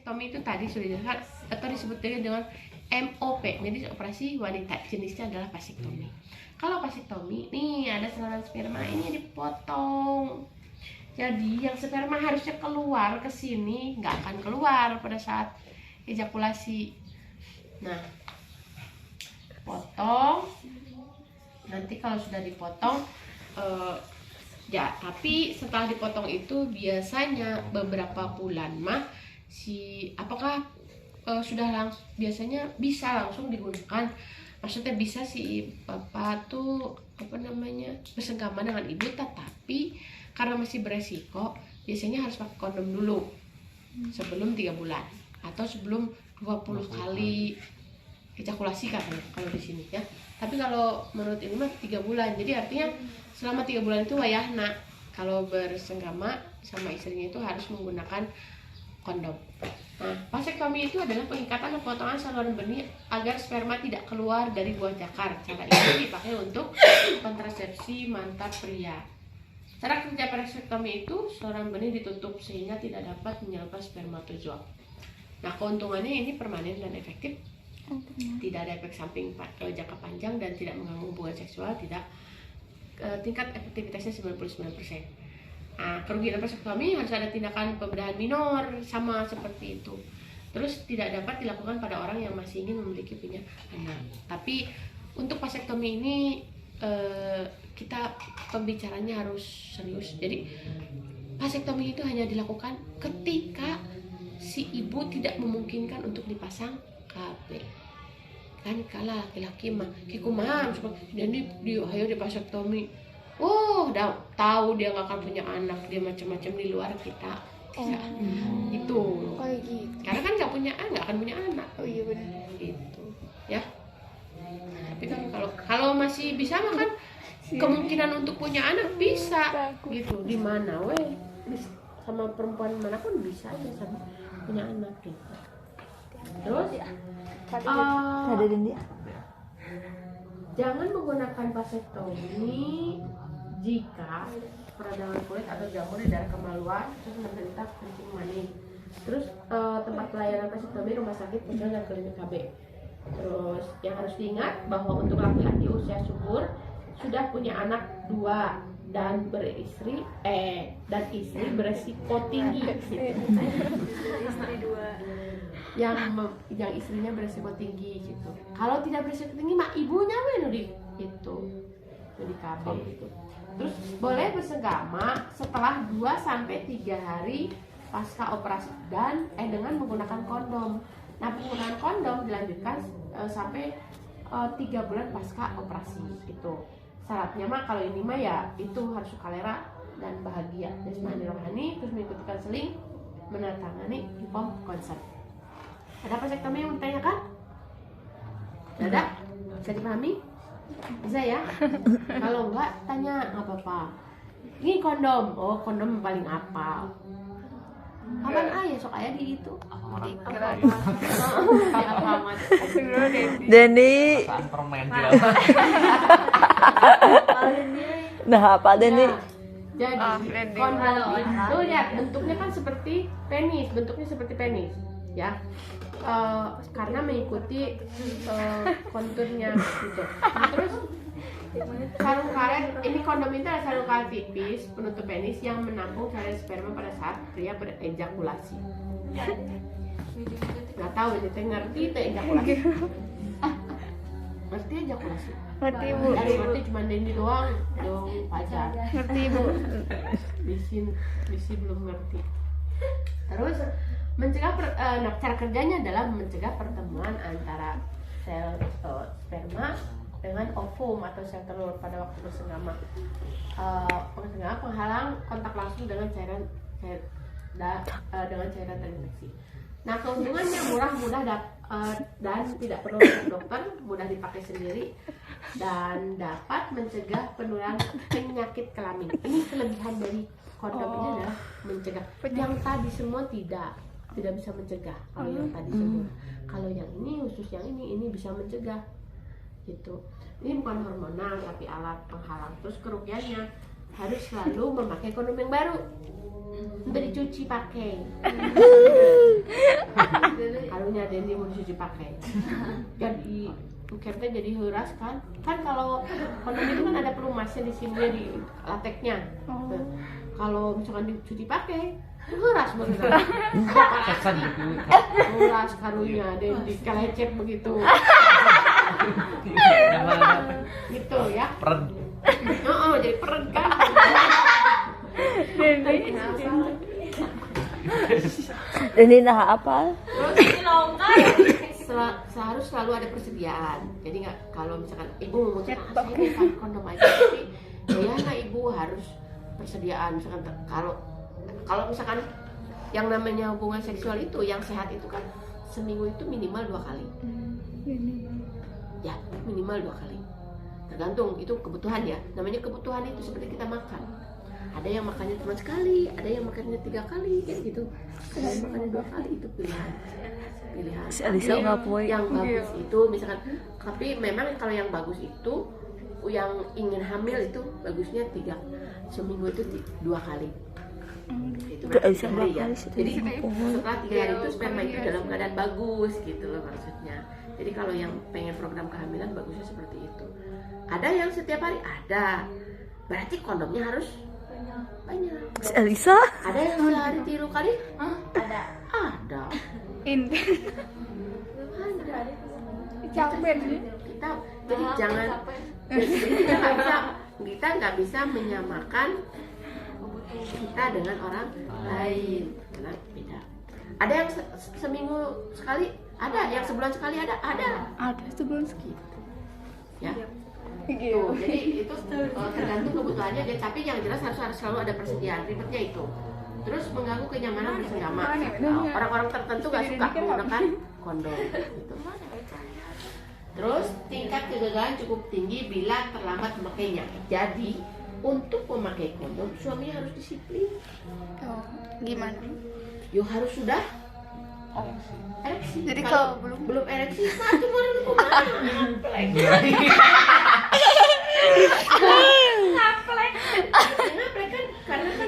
vasektomi itu tadi sudah dijelaskan atau disebut dengan MOP, medis operasi wanita, jenisnya adalah vasektomi. Kalau vasektomi, nih ada saluran sperma ini dipotong. Jadi yang sperma harusnya keluar ke sini nggak akan keluar pada saat ejakulasi. Nah, potong. Nanti kalau sudah dipotong, ya. Tapi setelah dipotong itu biasanya beberapa bulan apakah sudah langsung, biasanya bisa langsung digunakan. Maksudnya bisa si bapak tuh bersenggama dengan ibu, tetapi karena masih beresiko biasanya harus pakai kondom dulu sebelum 3 bulan atau sebelum 20 kali ejakulasi katanya kalau di sini ya. Tapi kalau menurut ini mah 3 bulan. Jadi artinya selama 3 bulan itu wayahna kalau bersenggama sama istrinya itu harus menggunakan kondom. Nah, vasektomi itu adalah pengikatan atau potongan saluran benih agar sperma tidak keluar dari buah jakar. Cara ini dipakai untuk kontrasepsi mantap pria. Cara kerja vasektomi itu saluran benih ditutup sehingga tidak dapat menyalurkan spermatozoa. Nah, keuntungannya ini permanen dan efektif. Tidak ada efek samping jangka panjang dan tidak mengganggu hubungan seksual. Tingkat efektivitasnya 99%. Nah, kerugian vasektomi harus ada tindakan pembedahan minor sama seperti itu. Terus tidak dapat dilakukan pada orang yang masih ingin punya anak. Tapi untuk vasektomi ini kita pembicaranya harus serius. Jadi vasektomi itu hanya dilakukan ketika si ibu tidak memungkinkan untuk dipasang KB. Kan kalau laki-laki mah kikumaha jadi ayo divasektomi. Udah tahu dia nggak akan punya anak, dia macam-macam di luar kita. Itu. Gitu. Karena kan nggak akan punya anak. Oh iya benar. Itu, ya. Tapi kan kalau masih bisa mah kan kemungkinan untuk punya anak bisa. Gitu. Di mana weh? Sama perempuan manapun bisa aja sama punya anak gitu. Terus Ada dia. Jangan menggunakan vasektomi jika peradangan kulit atau jamur di daerah kemaluan terus menderita kencing manis. Terus tempat pelayanan vasektomi rumah sakit, puskesmas dan klinik KB. Terus yang harus diingat bahwa untuk laki-laki usia subur sudah punya anak 2 dan istri beresiko tinggi gitu. Istri 2. yang istrinya beresiko tinggi gitu. Kalau tidak beresiko tinggi mah ibunya di KB gitu. Terus boleh bersenggama setelah 2-3 hari pasca operasi dan dengan menggunakan kondom. Nah, penggunaan kondom dilanjutkan sampai 3 bulan pasca operasi itu. Syaratnya mah kalau ini mah ya itu harus sukarela dan bahagia, jasmani rohani, terus mengikuti konseling, menandatangani inform consent. Ada vasektomi yang ditanyakan? Ada? Bisa dipahami? Bisa ya? Kalau enggak, tanya nggak apa-apa. Ini kondom. Oh, kondom paling apa? Kapan ayah sok ayah di itu? Denny. Nah, apa Denny? Jadi kondom itu lihat bentuknya kan seperti penis, ya. Karena mengikuti konturnya gitu. Nah, terus sarung karet, ini kondom itu adalah sarung karet tipis penutup penis yang menampung cairan sperma pada saat pria berejakulasi. Nggak tahu ini teh ngerti teh ejakulasi. Ngerti ejakulasi? Ngerti Bu. Ngerti cuma Denny doang dong pacar. Ngerti Bu. Bisi belum ngerti. Terus mencegah cara kerjanya adalah mencegah pertemuan antara sel sperma dengan ovum atau sel telur pada waktu bersenggama. Pensenggama penghalang kontak langsung dengan cairan terinfeksi. Nah, keuntungannya murah dan tidak perlu ke dokter, mudah dipakai sendiri dan dapat mencegah penularan penyakit kelamin. Ini kelebihan dari kondom ini adalah mencegah. Yang tadi semua tidak bisa mencegah. Kalau yang tadi semua, kalau yang ini khusus yang ini bisa mencegah gitu. Ini bukan hormonal tapi alat penghalang. Terus kerugiannya harus selalu memakai kondom yang baru, untuk dicuci pakai. Dendi mau dicuci pakai. Jadi ukirnya jadi heuras kan kalau kondom itu kan ada pelumasnya di sini di lateknya. Nah, kalau misalkan dicuci pakai heuras bener. Kesan gitu. Heuras karunya Dendi kelecet begitu. Gitu ya. Peren. Jadi peren kan. Ini nah apa? Harus selalu ada persediaan. Jadi nggak kalau misalkan ibu memutuskan saya mau pakai kondom aja, tapi ya ibu harus persediaan. Misalkan kalau misalkan yang namanya hubungan seksual itu yang sehat itu kan seminggu itu minimal 2 kali. Ya minimal 2 kali. Tergantung itu kebutuhan ya. Namanya kebutuhan itu seperti kita makan. Ada yang makannya cuma sekali, ada yang makannya 3 kali, kayak gitu. Ada yang makannya 2 kali, itu pilihan. Si Alisa nggak punya. Yang bagus itu misalkan, tapi memang kalau yang bagus itu, yang ingin hamil itu bagusnya 3 seminggu itu 2 kali. Itu Alisa hari ya. berapa kali sih? Jadi setelah 3 hari itu sperma itu dalam keadaan bagus gitu loh maksudnya. Jadi kalau yang pengen program kehamilan bagusnya seperti itu. Ada yang setiap hari ada, berarti kondomnya harus banyak. Si Alisa? Ada yang sehari 3 kali? Ada. Ini. Ada. Capek sih. Kita jadi jangan. Jadi kita nggak bisa menyamakan kita dengan orang lain karena beda. Ada yang seminggu sekali, ada yang sebulan sekali, ada. Ada sebulan Gitu. Ya. Tuh, jadi itu tergantung kebutuhannya aja, tapi yang jelas harus selalu ada persediaan. Ribetnya itu. Terus mengganggu kenyamanan bersama. Orang-orang tertentu nggak suka menggunakan kondom. Gitu. Terus tingkat kegagalan cukup tinggi bila terlambat memakainya. Jadi untuk memakai kondom suaminya harus disiplin. Gimana? Yo harus sudah ereksi. Jadi kalau belum ereksi satu baru kemana? Ngaplek kan karena kan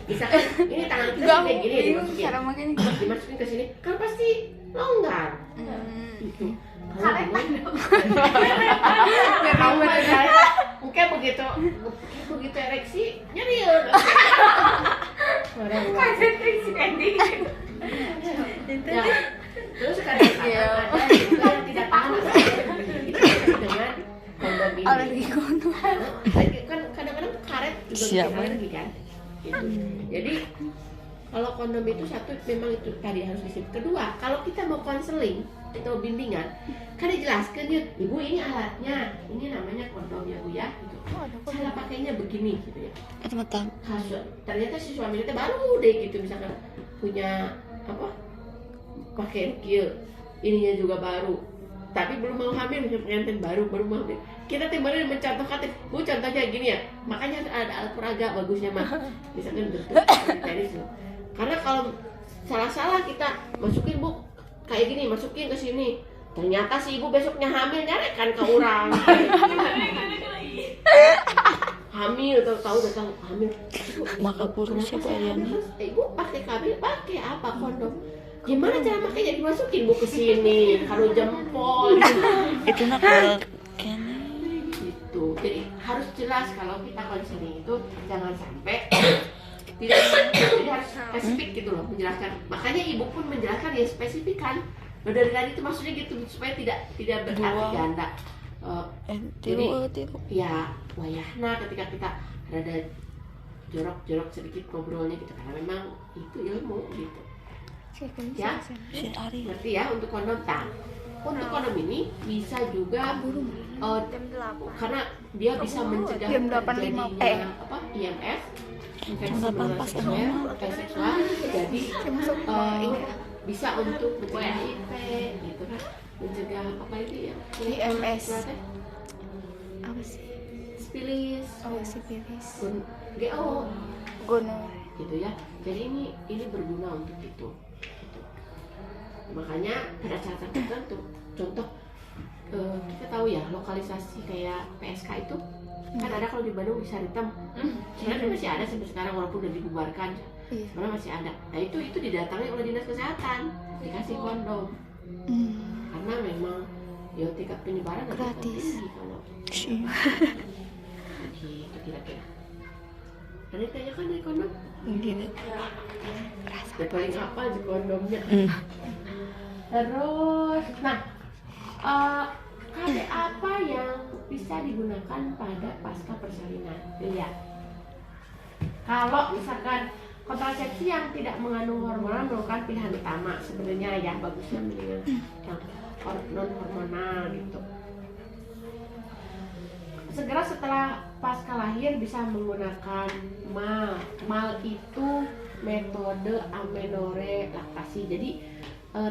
bisa kan ini tangan kita kayak gini dimasukin ke sini kan pasti longgar. Itu. Mungkin begitu ereksi nyeri ya. Ya. Terus kadang-kadang ada juga yang tidak tahan dengan kondom ini. alergi kondom. Kan kadang-kadang karet juga bikin Siapa? alergi kan. Gitu. Jadi kalau kondom itu satu memang itu tadi harus disiplin. Kedua, kalau kita mau konseling atau bimbingan, kan dijelaskan ya, ibu ini alatnya, ini namanya kondom ya bu ya. Gitu. Cara pakainya begini gitu ya. Ternyata si suami kita baru deh gitu misalkan punya apa? Pakai kill, ininya juga baru, tapi belum mau hamil, pengantin baru mau hamil. Kita tiba-tiba mencontohkan, bu contohnya gini ya, makanya ada alat peraga bagusnya mah, misalkan bentuk tenis loh. Karena kalau salah-salah kita masukin bu kayak gini, masukin ke sini, ternyata si ibu besoknya hamil nyarekan ke orang. Hamil tahu hamil. Maka buruk siapa yang Ibu pakai kabel, pakai apa kondom? Gimana cara makanya dimasukin bu ke sini, kalau jempol. itu nak kene. Gitu. Jadi harus jelas kalau kita konseling itu jangan sampai tidak jadi harus spesifik gitu loh menjelaskan. Makanya ibu pun menjelaskan ya spesifik kan. Dari tadi itu maksudnya gitu supaya tidak berarti ganda. Jadi ya wayahna ketika kita ada jorok-jorok sedikit ngobrolnya gitu karena memang itu ilmu gitu. Ya, ngerti ya untuk kondom untuk kondom ini bisa juga karena dia bisa mencegah terjadinya IMS, infeksi saluran seksual, jadi bisa untuk mencegah HIV gitu kan, mencegah apa itu ya IMS apa sih? Sipilis, Sipilis, GO, gonorrhea gitu ya. Jadi ini berguna untuk itu. Makanya pada saat tertentu, contoh kita tahu ya lokalisasi kayak PSK itu kan ada kalau di Bandung di Saritem, sebenarnya masih ada sampai sekarang walaupun udah dibubarkan, sebenarnya masih ada. Nah itu didatangi oleh dinas kesehatan, dikasih kondom. karena memang ya tingkat penyebaran lebih Gratis. tinggi kalau Sih. gitu kira-kira. Ada tanya kan dari kondom? Gini. Ya paling apa aja kondomnya. Terus, nah, KB apa yang bisa digunakan pada pasca persalinan? Lihat, kalau misalkan kontrasepsi yang tidak mengandung hormonal merupakan pilihan utama sebenarnya ya, bagusnya mendingan yang non hormonal gitu. Segera setelah pasca lahir bisa menggunakan MAL. MAL itu metode amenorrhea laktasi. Jadi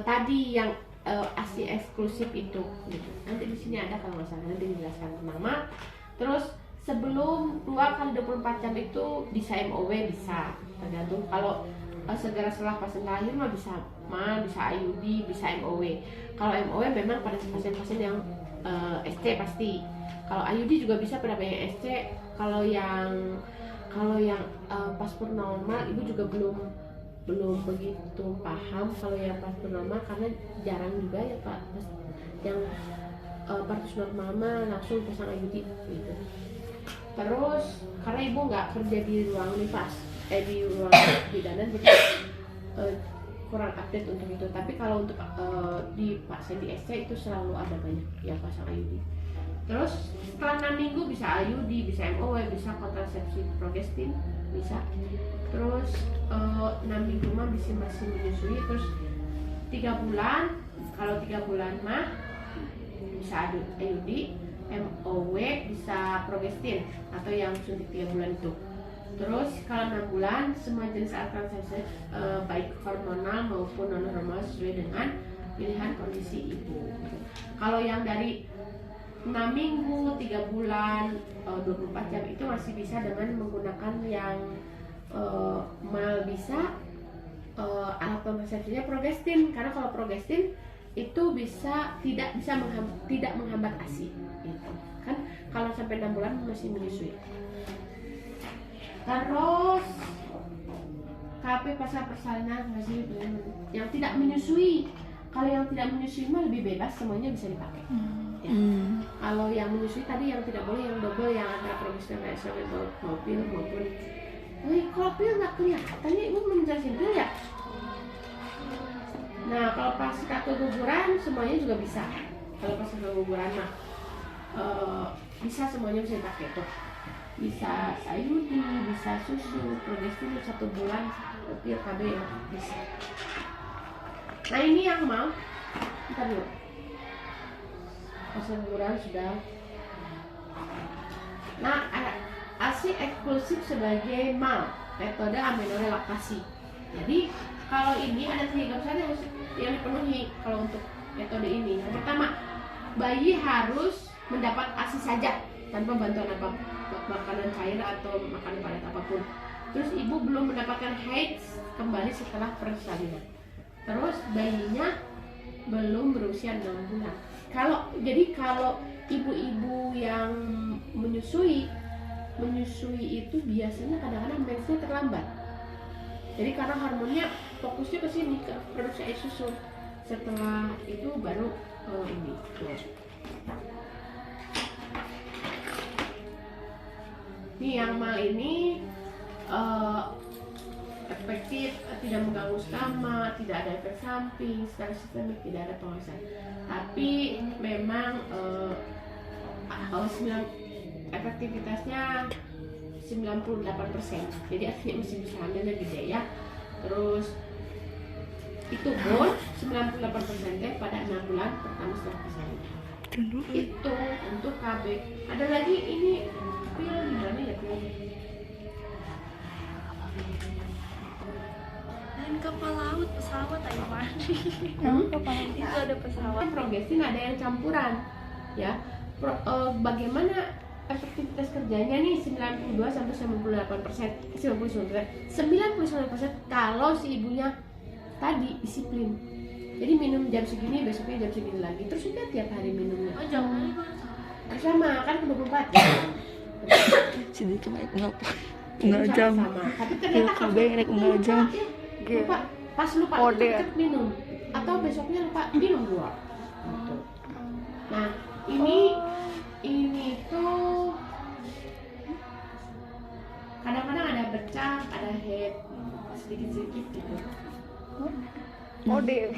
tadi yang ASI eksklusif itu gitu. Nanti di sini ada kalau nggak salah, nanti dijelaskan tentang MAL. Terus sebelum 2x24 jam itu bisa MOW, bisa tergantung. Kalau segera setelah pasien lahir mah bisa MAL, bisa IUD, bisa MOW. Kalau MOW memang pada pasien-pasien yang SC pasti. Kalau IUD juga bisa pada yang SC. Kalau yang paspor normal ibu juga belum begitu paham kalau yang paspor normal, karena jarang juga ya Pak yang partus normal mah langsung pasang IUD gitu. Terus karena ibu nggak kerja di ruang nifas di ruang bidanan, jadi kurang update untuk itu. Tapi kalau untuk di pasien di SC itu selalu ada banyak yang pasang IUD. Terus setelah 6 minggu bisa IUD, bisa MOW, bisa kontrasepsi progestin, bisa. Terus 6 minggu mah masih menyusui. Terus 3 bulan, kalau 3 bulan mah bisa IUD, MOW, bisa progestin atau yang suntik 3 bulan itu. Terus kalau 6 bulan semua jenis alat kontrasepsi baik hormonal maupun non hormonal sesuai dengan pilihan kondisi ibu. Kalau yang dari 6 minggu, 3 bulan, 24 jam itu masih bisa dengan menggunakan yang MAL, bisa alat kontrasepsinya progestin, karena kalau progestin itu tidak menghambat ASI gitu. Kan kalau sampai 6 bulan masih menyusui. Terus KP pasca persalinan masih yang tidak menyusui. Kalau yang tidak menyusui mah lebih bebas, semuanya bisa dipakai. Ya. Kalau yang menyusui tadi yang tidak boleh yang double, yang antara progestin dan estrogen pil maupun kalau pil nggak kelihatan ya, ibu belum jelasin pil ya. Nah kalau pasca keguguran semuanya juga bisa. Kalau pasca keguguran mah bisa, semuanya bisa dipakai tuh. Bisa IUD, bisa susu, progestin 1 bulan, pil KB ya bisa. Nah ini yang mau, ntar dulu. Pasca keguguran sudah. Nah ASI eksklusif sebagai MAL, metode amenorrhea laktasi. Jadi kalau ini ada 3 besar yang dipenuhi kalau untuk metode ini. Yang pertama, bayi harus mendapat ASI saja tanpa bantuan apa, makanan cair atau makanan padat apapun. Terus ibu belum mendapatkan haid kembali setelah persalinan. Terus bayinya belum berusia 6 bulan. Kalau ibu-ibu yang menyusui itu biasanya kadang-kadang mensnya terlambat. Jadi karena hormonnya fokusnya ke sini, ke produksi air susu. Setelah itu baru ini. Nih yang MAL ini efektif, tidak mengganggu stama, tidak ada efek samping, secara sistemik tidak ada pengawasan. Tapi memang efektivitasnya 98%. Jadi artinya masih bisa hamilnya gede ya. Terus itu pun 98% pada 6 bulan pertama setelah persalinan. Itu untuk KB. Ada lagi ini pil gimana ya pil? Dan kapal laut, pesawat ayo mandi. Itu ada pesawat. Progestin ada yang campuran ya. Bagaimana efektivitas kerjanya nih 92 sampai 98%, 99% kalau si ibunya tadi disiplin. Jadi minum jam segini, besoknya jam segini lagi. Terus juga tiap hari minumnya. Oh jangan. Sama kan 24 jam. Sini cuma enggak jam. Tapi ternyata KB naik enggak jam. lupa, pas lupa Kode. tetap minum. Atau besoknya lupa minum 2 gitu. Nah ini tuh kadang-kadang ada bercak, ada head sedikit-sedikit gitu. Mode.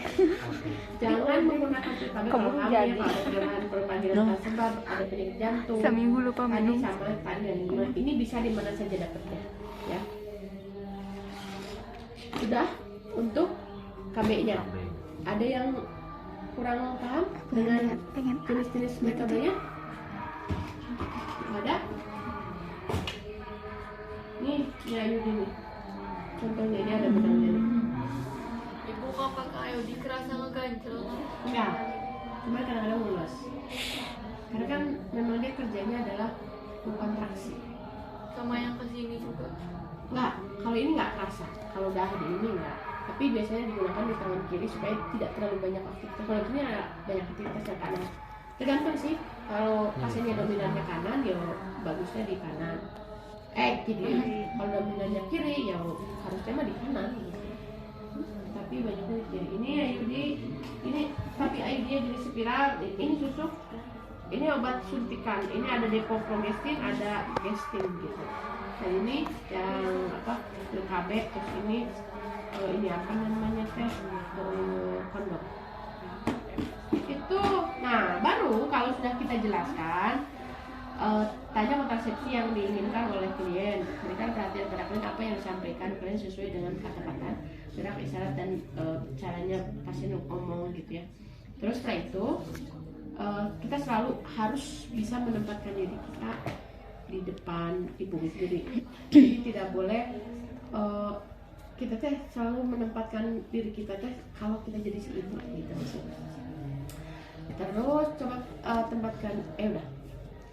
Jangan menggunakan vitamin kalau Kamu kamu jadi. ya, kalau ada keluhan perpanggilan sebab ada penyakit jantung. Seminggu lupa Tadi minum. sama tadi dan ini bisa di mana saja dapatnya, ya. Sudah untuk KB-nya. Ada yang kurang paham dengan jenis-jenis metodenya? Ada? Nih, ya Ayudi nih. Contohnya ini ada benangnya nih. Ibu kok pakai iodin kerasa ngeganjel. Enggak, cuma kadang-kadang mulus. Karena kan memang dia kerjanya adalah kontraksi. Sama yang kesini juga. Enggak, kalau ini enggak kerasa. Kalau udah di ini enggak. Tapi biasanya digunakan di tangan kiri supaya tidak terlalu banyak aktivitas. Kalau ini ada banyak aktivitas yang kanan. Tergantung sih. Kalau pasiennya dominannya kanan, ya bagusnya di kanan. Kiri. Kalau dominannya kiri, ya harusnya mah di kanan. Gitu. Tapi banyaknya di kiri. Ini Ayudi, ini tapi Ayudi jenis spiral. Ini susu. Ini obat suntikan. Ini ada depoprogestin, ada gestin gitu. Dan ini yang apa? KB. Terus ini apa namanya teh? Kondom. Itu. Nah, baru kalau sudah kita jelaskan, tanya kontrasepsi yang diinginkan oleh klien. Berikan perhatian pada klien apa yang disampaikan klien sesuai dengan kata-kata, gerak, isyarat, dan caranya pasien ngomong gitu ya. Terus setelah itu kita selalu harus bisa menempatkan diri kita di depan ibu sendiri. Jadi tidak boleh kita teh selalu menempatkan diri kita teh kalau kita jadi si ibu gitu. Terus coba tempatkan udah.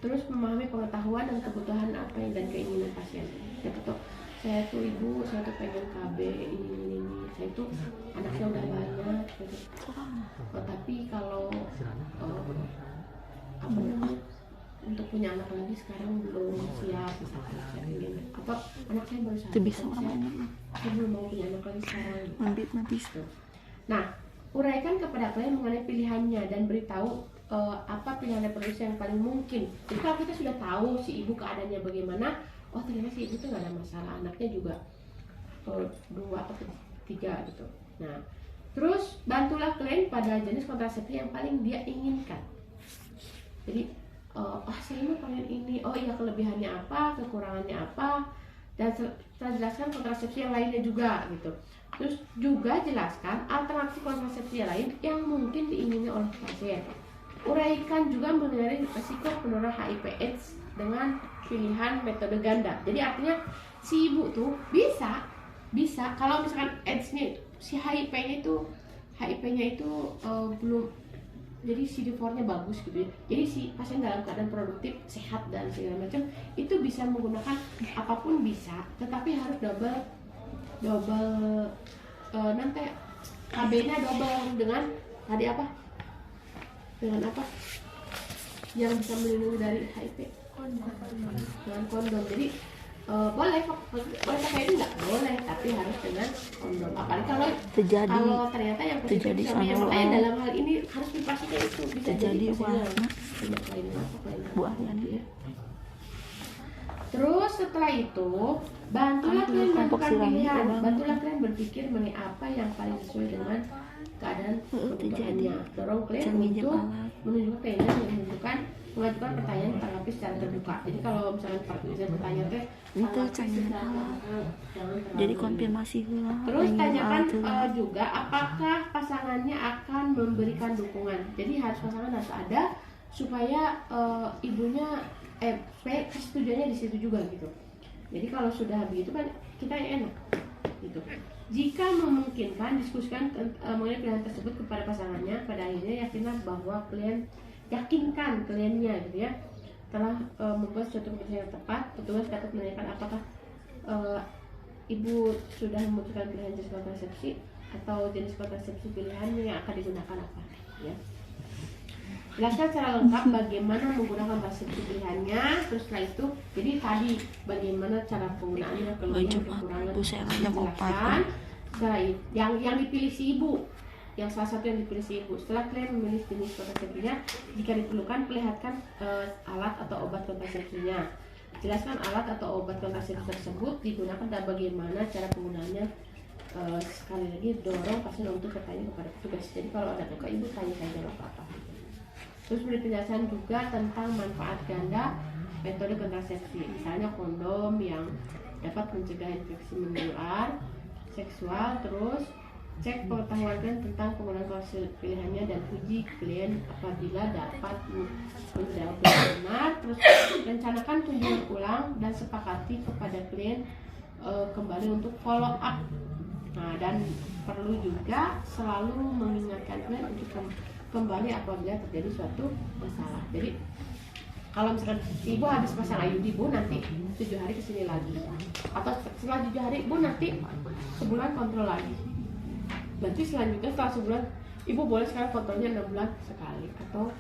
Terus memahami pengetahuan dan kebutuhan apa yang dan keinginan pasien. Ya betul. Saya tuh ibu, saya tuh pengen KB ini. Saya tuh anaknya udah banyak. Gitu. Tapi kalau apa namanya untuk punya anak lagi sekarang belum siap misalkan saya ingin apa anak saya baru satu. Saya belum mau punya anak lagi sekarang. Gitu. Nah, uraikan kepada klien mengenai pilihannya dan beritahu apa pilihan reproduksi yang paling mungkin. Jadi kalau kita sudah tahu si ibu keadaannya bagaimana, oh ternyata si ibu tuh nggak ada masalah, anaknya juga 2 atau 3 gitu. Nah, terus bantulah klien pada jenis kontrasepsi yang paling dia inginkan. Jadi, saya mau pengen ini, oh iya kelebihannya apa, kekurangannya apa, dan setelah jelaskan kontrasepsi yang lainnya juga gitu. Terus juga jelaskan alternatif kontrasepsi yang lain yang mungkin diingini oleh pasien. Uraikan juga mengenai risiko penularan HIV/AIDS dengan pilihan metode ganda. Jadi artinya si ibu tuh bisa kalau misalkan AIDS-nya si HIV-nya itu belum, jadi CD4-nya bagus gitu ya. Jadi si pasien dalam keadaan produktif, sehat dan segala macam itu bisa menggunakan apapun bisa, tetapi harus double nanti KB-nya double dengan tadi apa? Dengan apa? Yang bisa melindungi dari HIV. Dengan kondom. Jadi boleh pakai itu nggak boleh, tapi harus dengan kondom. Apalagi kalau ternyata yang positif suaminya, makanya dalam hal ini harus dipastikan itu bisa jadi buahnya ya. Terus setelah itu bantulah kalian menentukan pilihan, bantulah kalian berpikir mengenai apa yang paling sesuai dengan keadaan kebutuhannya. Dorong kalian untuk menunjukkan keinginan yang mengajukan pertanyaan ditanggapi secara terbuka. Jadi kalau misalnya pertanyaan teh itu jadi konfirmasi lah. Terus tanyakan juga apakah pasangannya akan memberikan dukungan. Jadi pasangan harus ada supaya ibunya supaya kesetujuannya di situ juga gitu. Jadi kalau sudah begitu kan kita enak gitu. Jika memungkinkan, diskusikan mengenai pilihan tersebut kepada pasangannya. Pada akhirnya yakinkan kliennya gitu ya. Telah membuat suatu keputusan yang tepat. Petugas dapat menanyakan apakah ibu sudah memutuskan pilihan jenis kontrasepsi atau jenis kontrasepsi pilihannya yang akan digunakan apa ya. Jelaskan secara lengkap bagaimana menggunakan kontrasepsi pilihannya. Terus setelah itu, jadi tadi bagaimana cara penggunaannya, kelebihan, kekurangan, dijelaskan. Setelah itu, yang dipilih si ibu. yang salah satu yang dipilih si ibu. Setelah klien memilih jenis kontrasepsinya, jika diperlukan perlihatkan alat atau obat kontrasepsinya. Jelaskan alat atau obat kontrasepsi tersebut digunakan dan bagaimana cara penggunaannya. Sekali lagi dorong pasien untuk bertanya kepada petugas. Jadi kalau ada luka ibu tanya saja nggak apa-apa. Terus beri penjelasan juga tentang manfaat ganda metode kontrasepsi, misalnya kondom yang dapat mencegah infeksi menular seksual. Terus cek pengetahuan klien tentang penggunaan kontrasepsi pilihannya dan uji klien apabila dapat menjawab dengan benar. Terus rencanakan kunjungan ulang dan sepakati kepada klien kembali untuk follow up. Nah, dan perlu juga selalu mengingatkan klien untuk kembali apabila terjadi suatu masalah. Jadi kalau misalkan ibu habis pasang IUD, ibu nanti 7 hari kesini lagi, atau setelah 7 hari ibu nanti sebulan kontrol lagi. Berarti selanjutnya setelah sebulan ibu boleh sekarang kontrolnya 6 bulan sekali, atau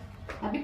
tapi